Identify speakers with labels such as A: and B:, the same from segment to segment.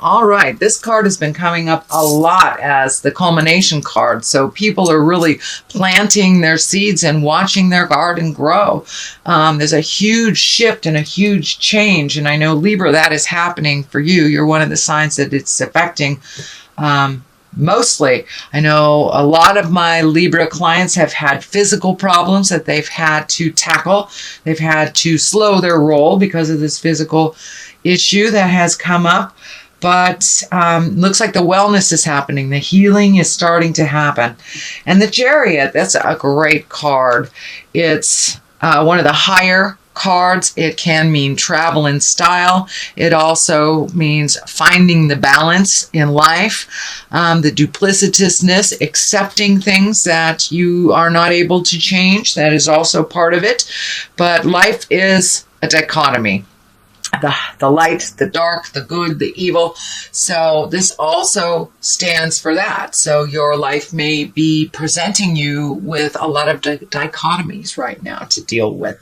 A: All right. This card has been coming up a lot as the culmination card. So people are really planting their seeds and watching their garden grow. There's a huge shift and a huge change. And I know, Libra, that is happening for you. You're one of the signs that it's affecting mostly. I know a lot of my Libra clients have had physical problems that they've had to tackle. They've had to slow their roll because of this physical issue that has come up. But looks like the wellness is happening. The healing is starting to happen. And the Chariot, that's a great card. It's one of the higher cards. It can mean travel in style. It also means finding the balance in life, the duplicitousness, accepting things that you are not able to change. That is also part of it. But life is a dichotomy. The light, the dark, the good, the evil. So this also stands for that. So your life may be presenting you with a lot of dichotomies right now to deal with.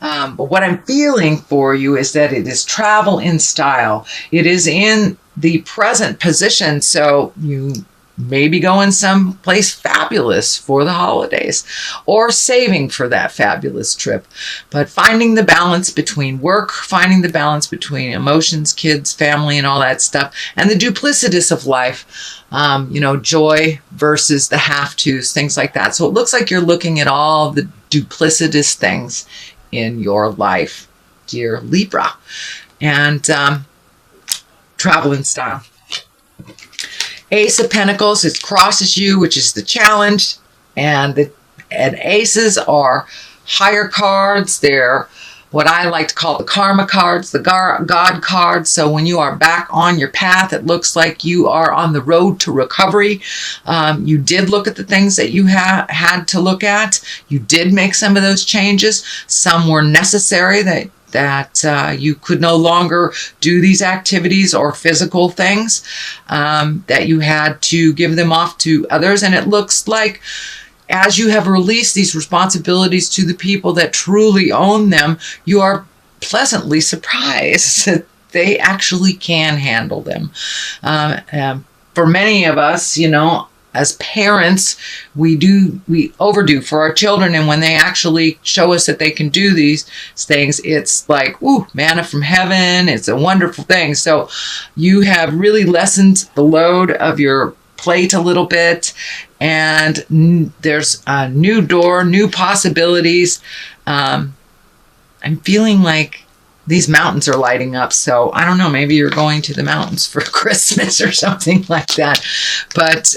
A: But what I'm feeling for you is that it is travel in style. It is in the present position. So you maybe going someplace fabulous for the holidays or saving for that fabulous trip. But finding the balance between work, finding the balance between emotions, kids, family, and all that stuff, and the duplicitous of life, joy versus the have-tos, things like that. So it looks like you're looking at all the duplicitous things in your life, dear Libra. And travel in style. Ace of Pentacles, it crosses you, which is the challenge. And aces are higher cards. They're what I like to call the karma cards, the God cards. So when you are back on your path, it looks like you are on the road to recovery. You did look at the things that you had to look at. You did make some of those changes. Some were necessary that you could no longer do these activities or physical things, that you had to give them off to others. And it looks like as you have released these responsibilities to the people that truly own them, you are pleasantly surprised that they actually can handle them. For many of us, as parents, we overdo for our children. And when they actually show us that they can do these things, it's like, ooh, manna from heaven. It's a wonderful thing. So you have really lessened the load of your plate a little bit. And there's a new door, new possibilities. I'm feeling like these mountains are lighting up. So I don't know, maybe you're going to the mountains for Christmas or something like that. But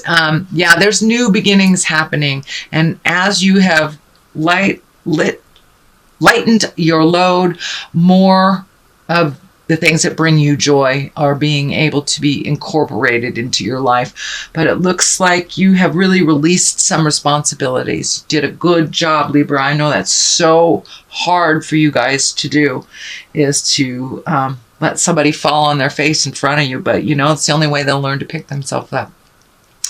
A: there's new beginnings happening. And as you have lightened your load, more of the things that bring you joy are being able to be incorporated into your life. But it looks like you have really released some responsibilities. You did a good job, Libra. I know that's so hard for you guys to do, is to let somebody fall on their face in front of you. But, it's the only way they'll learn to pick themselves up.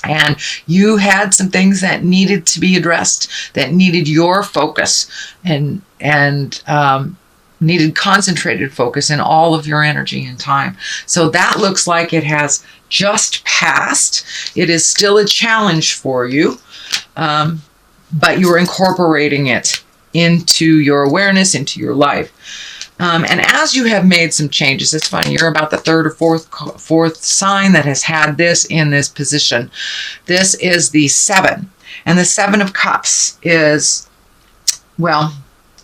A: And you had some things that needed to be addressed, that needed your focus and needed concentrated focus in all of your energy and time. So that looks like it has just passed. It is still a challenge for you, but you are incorporating it into your awareness, into your life. And as you have made some changes, it's funny, you're about the third or fourth sign that has had this in this position. This is the 7. And the 7 of Cups is,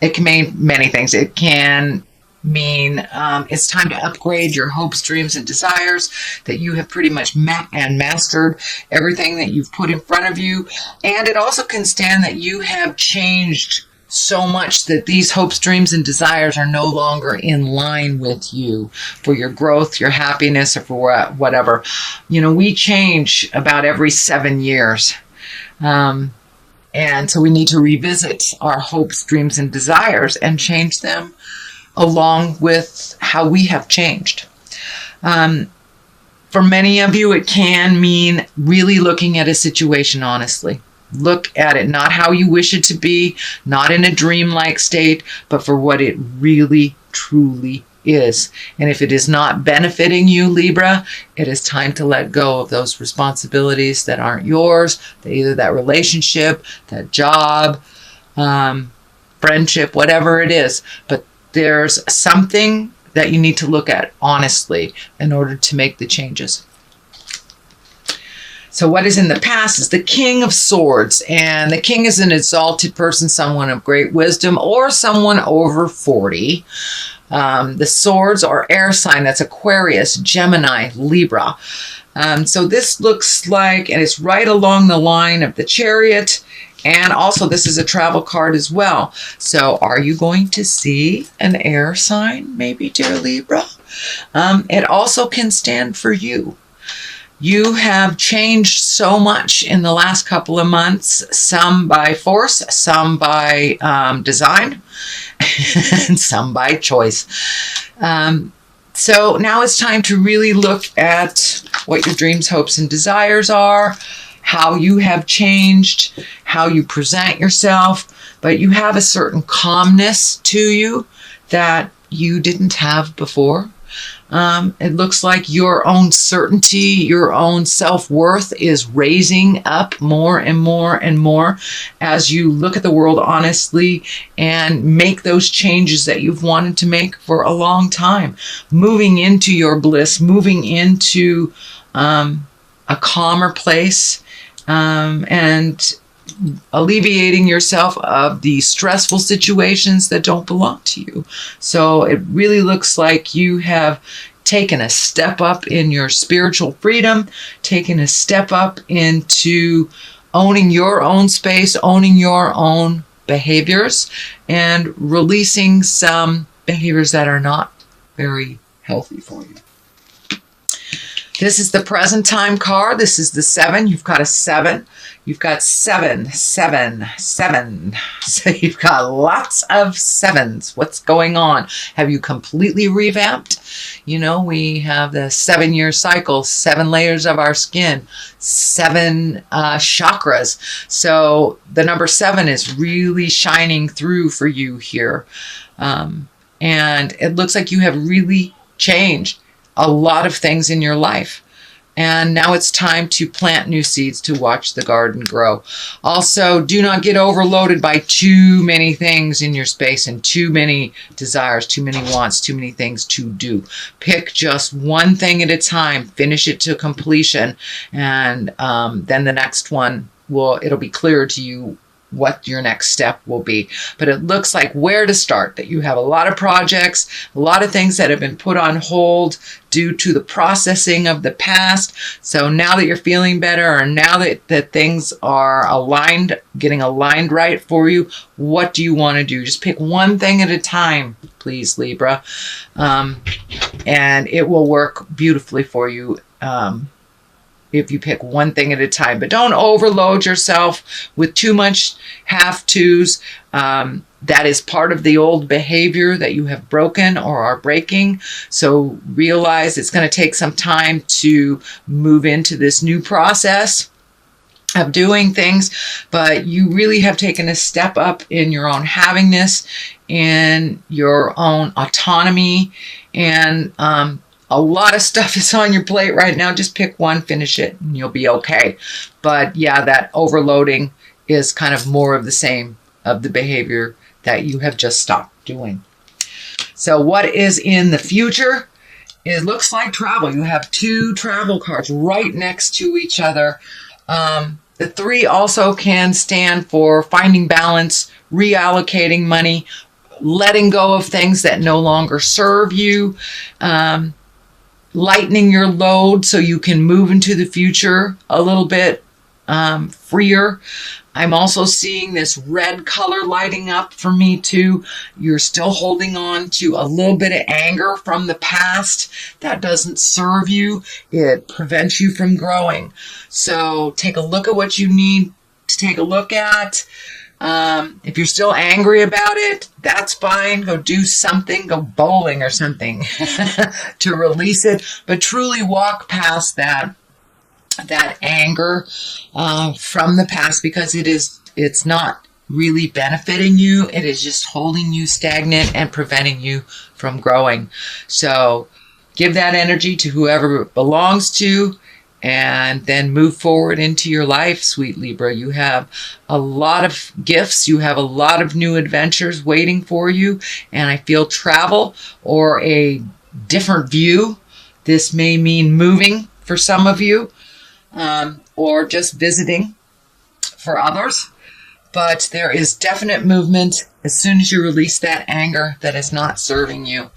A: it can mean many things. It can mean it's time to upgrade your hopes, dreams, and desires, that you have pretty much mastered everything that you've put in front of you. And it also can stand that you have changed so much that these hopes, dreams, and desires are no longer in line with you for your growth, your happiness, or for whatever. We change about every 7 years. And so we need to revisit our hopes, dreams, and desires and change them along with how we have changed. For many of you, it can mean really looking at a situation honestly. Look at it, not how you wish it to be, not in a dreamlike state, but for what it really, truly is. And if it is not benefiting you, Libra, it is time to let go of those responsibilities that aren't yours, either that relationship, that job, friendship, whatever it is. But there's something that you need to look at honestly in order to make the changes. So what is in the past is the King of Swords. And the king is an exalted person, someone of great wisdom, or someone over 40. The swords are air sign. That's Aquarius, Gemini, Libra. So this looks like, and it's right along the line of the Chariot. And also this is a travel card as well. So are you going to see an air sign, maybe, dear Libra? It also can stand for you. You have changed so much in the last couple of months, some by force, some by design, and some by choice. So now it's time to really look at what your dreams, hopes, and desires are, how you have changed, how you present yourself, but you have a certain calmness to you that you didn't have before. It looks like your own certainty, your own self-worth is raising up more and more and more as you look at the world honestly and make those changes that you've wanted to make for a long time. Moving into your bliss, moving into a calmer place, and alleviating yourself of the stressful situations that don't belong to you. So it really looks like you have taken a step up in your spiritual freedom, taken a step up into owning your own space, owning your own behaviors, and releasing some behaviors that are not very healthy for you. This is the present time card. This is the 7. You've got a 7. You've got 7, 7, 7. So you've got lots of 7s. What's going on? Have you completely revamped? You know, we have the 7-year cycle, 7 layers of our skin, 7 chakras. So the number 7 is really shining through for you here. And it looks like you have really changed a lot of things in your life. And now it's time to plant new seeds to watch the garden grow. Also, do not get overloaded by too many things in your space and too many desires, too many wants, too many things to do. Pick just one thing at a time, finish it to completion, and then the next one it'll be clearer to you what your next step will be. But it looks like where to start, that you have a lot of projects, a lot of things that have been put on hold due to the processing of the past. So now that you're feeling better, or now that things are aligned, getting aligned right for you, what do you want to do? Just pick one thing at a time, please, Libra. And it will work beautifully for you. If you pick one thing at a time, but don't overload yourself with too much have-tos. That is part of the old behavior that you have broken or are breaking. So realize it's going to take some time to move into this new process of doing things, but you really have taken a step up in your own havingness, in your own autonomy, and a lot of stuff is on your plate right now. Just pick one, finish it, and you'll be okay. But yeah, that overloading is kind of more of the same of the behavior that you have just stopped doing. So what is in the future? It looks like travel. You have 2 travel cards right next to each other. The 3 also can stand for finding balance, reallocating money, letting go of things that no longer serve you, lightening your load so you can move into the future a little bit freer. I'm also seeing this red color lighting up for me too. You're still holding on to a little bit of anger from the past that doesn't serve you. It prevents you from growing. So take a look at what you need to take a look at. If you're still angry about it, that's fine. Go do something, go bowling or something to release it. But truly walk past that anger from the past, because it's not really benefiting you. It is just holding you stagnant and preventing you from growing. So give that energy to whoever it belongs to, and then move forward into your life, sweet Libra. You have a lot of gifts. You have a lot of new adventures waiting for you. And I feel travel or a different view. This may mean moving for some of you, or just visiting for others. But there is definite movement. As soon as you release that anger that is not serving you,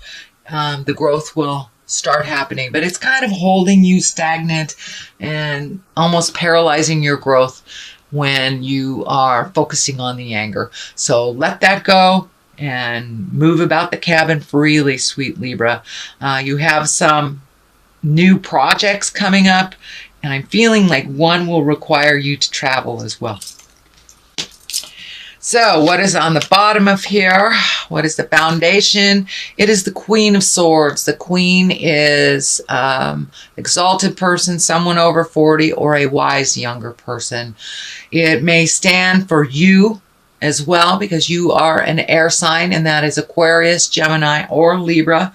A: the growth will start happening. But it's kind of holding you stagnant and almost paralyzing your growth when you are focusing on the anger. So let that go and move about the cabin freely, sweet Libra. You have some new projects coming up, and I'm feeling like one will require you to travel as well. So what is on the bottom of here? What is the foundation? It is the Queen of Swords. The Queen is exalted person, someone over 40, or a wise younger person. It may stand for you as well, because you are an air sign, and that is Aquarius, Gemini, or Libra.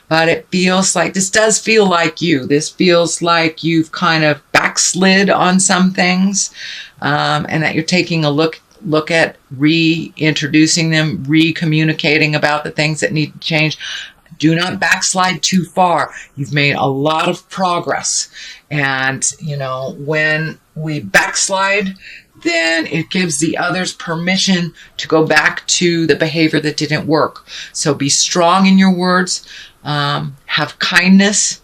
A: But it feels like, this does feel like you. This feels like you've kind of backslid on some things, and that you're taking a look at reintroducing them, re-communicating about the things that need to change. Do not backslide too far. You've made a lot of progress. And, you know, when we backslide, then it gives the others permission to go back to the behavior that didn't work. So be strong in your words, have kindness,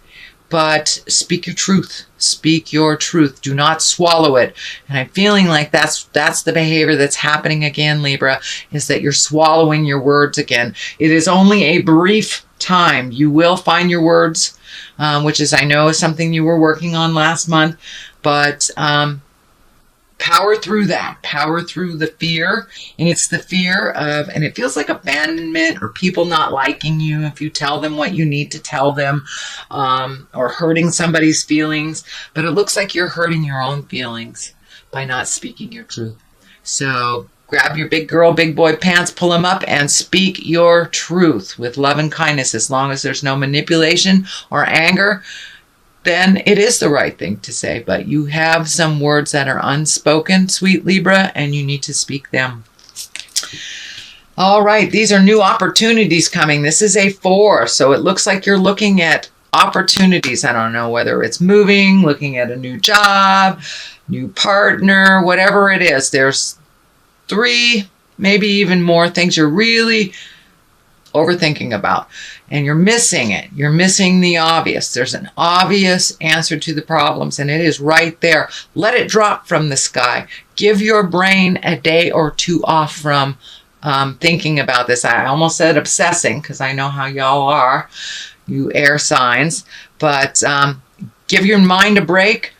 A: but speak your truth. Speak your truth. Do not swallow it. And I'm feeling like that's the behavior that's happening again, Libra, is that you're swallowing your words again. It is only a brief time. You will find your words, which is, I know, is something you were working on last month, but power through that. Power through the fear. And it's the fear of, and it feels like abandonment or people not liking you if you tell them what you need to tell them, or hurting somebody's feelings. But it looks like you're hurting your own feelings by not speaking your truth. So grab your big girl, big boy pants, pull them up, and speak your truth with love and kindness. As long as there's no manipulation or anger, then it is the right thing to say. But you have some words that are unspoken, sweet Libra, and you need to speak them. All right, these are new opportunities coming. This is a 4, so it looks like you're looking at opportunities. I don't know whether it's moving, looking at a new job, new partner, whatever it is. There's 3, maybe even more things you're really overthinking about, and you're missing it. You're missing the obvious. There's an obvious answer to the problems, and it is right there. Let it drop from the sky. Give your brain a day or 2 off from thinking about this. I almost said obsessing, because I know how y'all are, you air signs, but give your mind a break.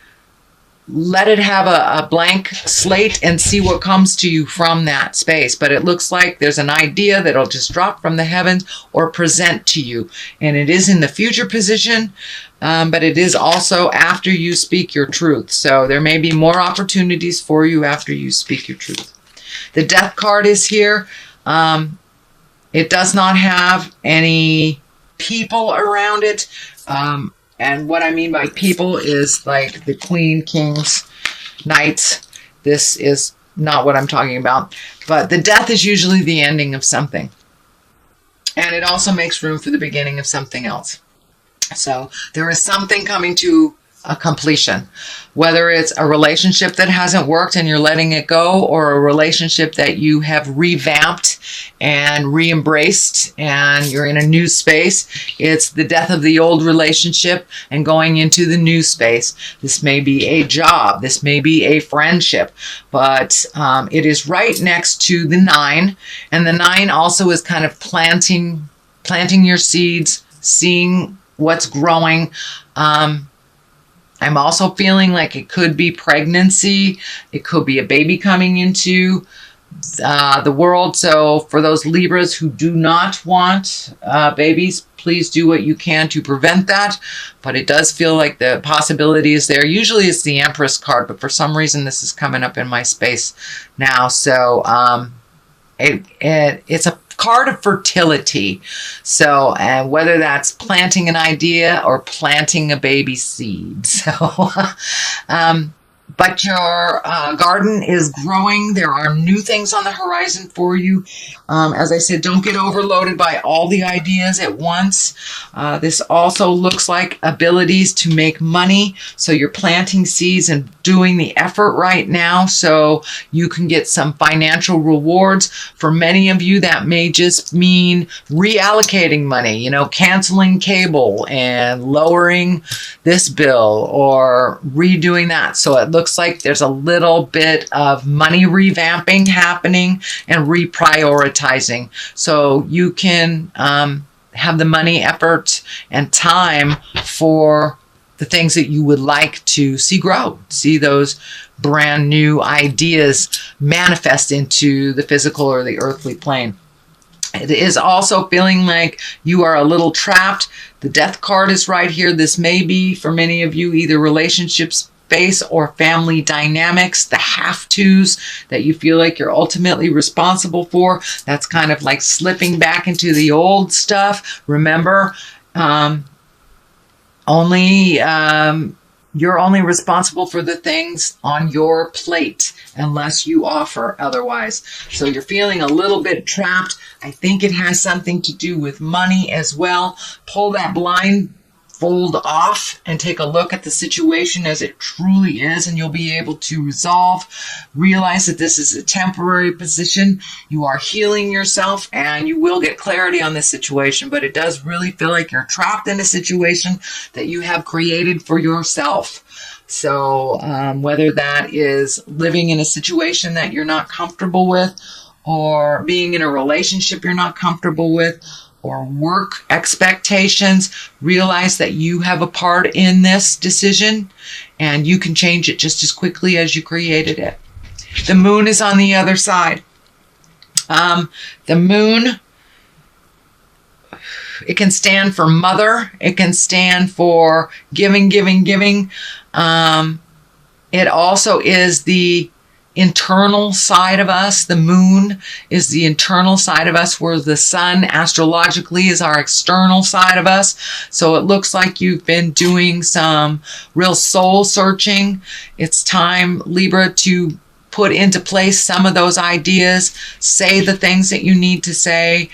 A: Let it have a blank slate and see what comes to you from that space. But it looks like there's an idea that'll just drop from the heavens or present to you. And it is in the future position, but it is also after you speak your truth. So there may be more opportunities for you after you speak your truth. The Death card is here. It does not have any people around it. And what I mean by people is like the Queen, Kings, Knights. This is not what I'm talking about. But the death is usually the ending of something. And it also makes room for the beginning of something else. So there is something coming to a completion. Whether it's a relationship that hasn't worked and you're letting it go, or a relationship that you have revamped and re-embraced and you're in a new space. It's the death of the old relationship and going into the new space. This may be a job. This may be a friendship. But it is right next to the 9. And the 9 also is kind of planting your seeds, seeing what's growing. I'm also feeling like it could be pregnancy. It could be a baby coming into the world. So for those Libras who do not want babies, please do what you can to prevent that. But it does feel like the possibility is there. Usually it's the Empress card, but for some reason this is coming up in my space now. So it's a card of fertility. So, whether that's planting an idea or planting a baby seed. So, but your garden is growing. There are new things on the horizon for you. As I said, don't get overloaded by all the ideas at once. This also looks like abilities to make money. So you're planting seeds and doing the effort right now so you can get some financial rewards. For many of you, that may just mean reallocating money, canceling cable and lowering this bill or redoing that. So it looks like there's a little bit of money revamping happening and reprioritizing. So you can have the money, effort, and time for the things that you would like to see grow, see those brand new ideas manifest into the physical or the earthly plane. It is also feeling like you are a little trapped. The death card is right here. This may be, for many of you, either relationships, space, or family dynamics, the have-tos that you feel like you're ultimately responsible for. That's kind of like slipping back into the old stuff. Remember, you're only responsible for the things on your plate unless you offer otherwise. So you're feeling a little bit trapped. I think it has something to do with money as well. Pull that blindfold off and take a look at the situation as it truly is, and you'll be able to resolve. Realize that this is a temporary position. You are healing yourself and you will get clarity on this situation, but it does really feel like you're trapped in a situation that you have created for yourself. So whether that is living in a situation that you're not comfortable with, or being in a relationship you're not comfortable with, or work expectations, realize that you have a part in this decision and you can change it just as quickly as you created it. The moon is on the other side. The moon, it can stand for mother. It can stand for giving. It also is the internal side of us. The moon is the internal side of us, where the sun astrologically is our external side of us. So it looks like you've been doing some real soul searching. It's time, Libra, to put into place some of those ideas. Say the things that you need to say.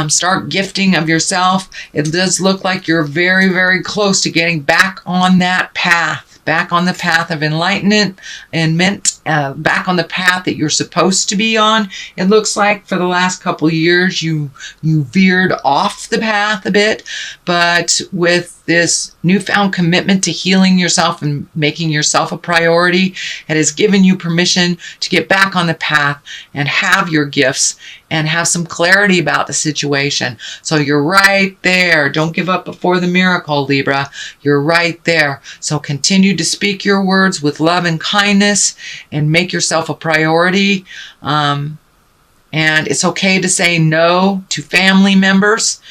A: Start gifting of yourself. It does look like you're very, very close to getting back on that path. Back on the path of enlightenment and back on the path that you're supposed to be on. It looks like for the last couple of years you veered off the path a bit, but with this newfound commitment to healing yourself and making yourself a priority, it has given you permission to get back on the path and have your gifts and have some clarity about the situation. So you're right there. Don't give up before the miracle, Libra. You're right there. So continue to speak your words with love and kindness and make yourself a priority. And it's okay to say no to family members,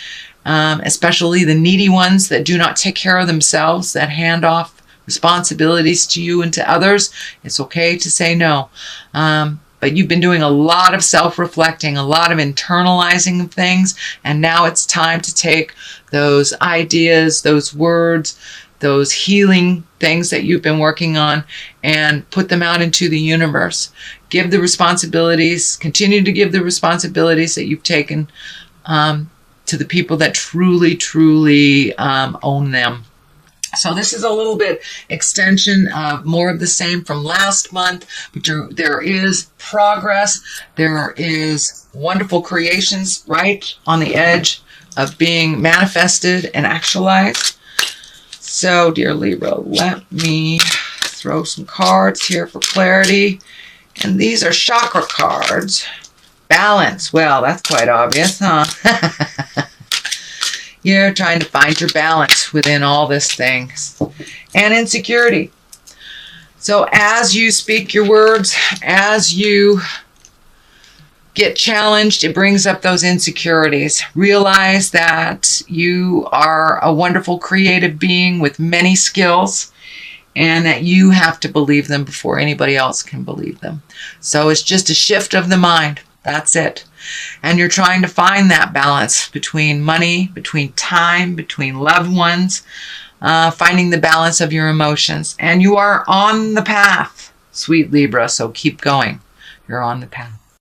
A: especially the needy ones that do not take care of themselves, that hand off responsibilities to you and to others. It's okay to say no. But you've been doing a lot of self-reflecting, a lot of internalizing of things, and now it's time to take those ideas, those words, those healing things that you've been working on and put them out into the universe. Give the responsibilities, continue to give the responsibilities that you've taken to the people that truly, truly own them. So this is a little bit extension of more of the same from last month, but there is progress. There is wonderful creations right on the edge of being manifested and actualized. So, dear Libra, let me throw some cards here for clarity. And these are chakra cards. Balance. Well, that's quite obvious, huh? You're trying to find your balance within all this things. And insecurity. So as you speak your words, as you get challenged, it brings up those insecurities. Realize that you are a wonderful creative being with many skills, and that you have to believe them before anybody else can believe them. So it's just a shift of the mind. That's it. And you're trying to find that balance between money, between time, between loved ones, finding the balance of your emotions. And you are on the path, sweet Libra, so keep going. You're on the path.